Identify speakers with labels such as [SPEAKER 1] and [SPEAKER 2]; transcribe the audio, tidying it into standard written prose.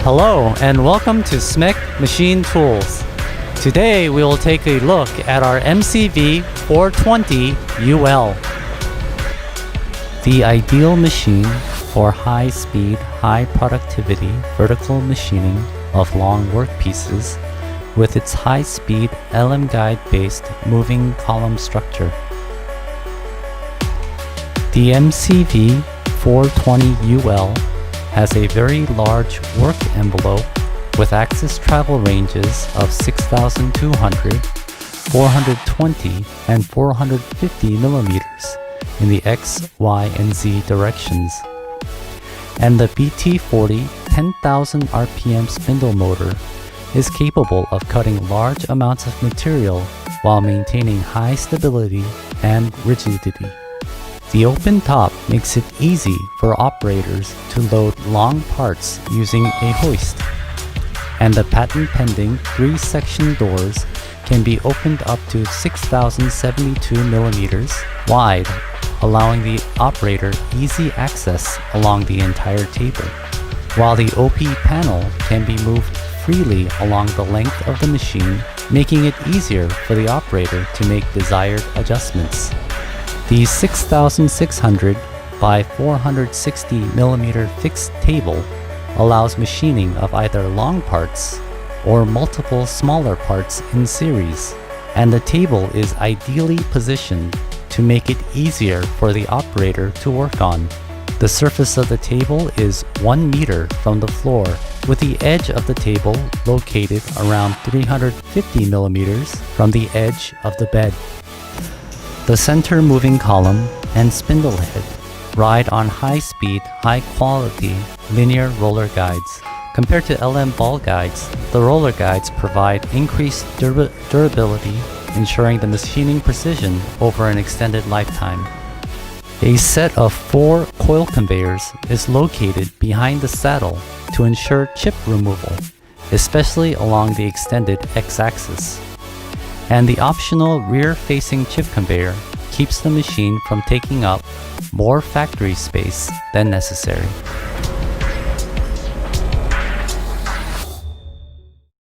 [SPEAKER 1] Hello and welcome to SMEC Machine Tools. Today we will take a look at our MCV420UL. The ideal machine for high-speed, high-productivity vertical machining of long workpieces with its high-speed LM guide-based moving column structure. The MCV420UL has a very large work envelope with axis travel ranges of 6,200, 420, and 450 millimeters in the X, Y, and Z directions. And the BT40 10,000 RPM spindle motor is capable of cutting large amounts of material while maintaining high stability and rigidity. The open top makes it easy for operators to load long parts using a hoist. And the patent-pending 3-section doors can be opened up to 6,072 millimeters wide, allowing the operator easy access along the entire table, while the OP panel can be moved freely along the length of the machine, making it easier for the operator to make desired adjustments. The 6,600 by 460 millimeter fixed table allows machining of either long parts or multiple smaller parts in series, and the table is ideally positioned to make it easier for the operator to work on. The surface of the table is 1 meter from the floor, with the edge of the table located around 350 millimeters from the edge of the bed. The center moving column and spindle head ride on high-speed, high-quality linear roller guides. Compared to LM ball guides, the roller guides provide increased durability, ensuring the machining precision over an extended lifetime. A set of 4 coil conveyors is located behind the saddle to ensure chip removal, especially along the extended X-axis. And the optional rear-facing chip conveyor keeps the machine from taking up more factory space than necessary.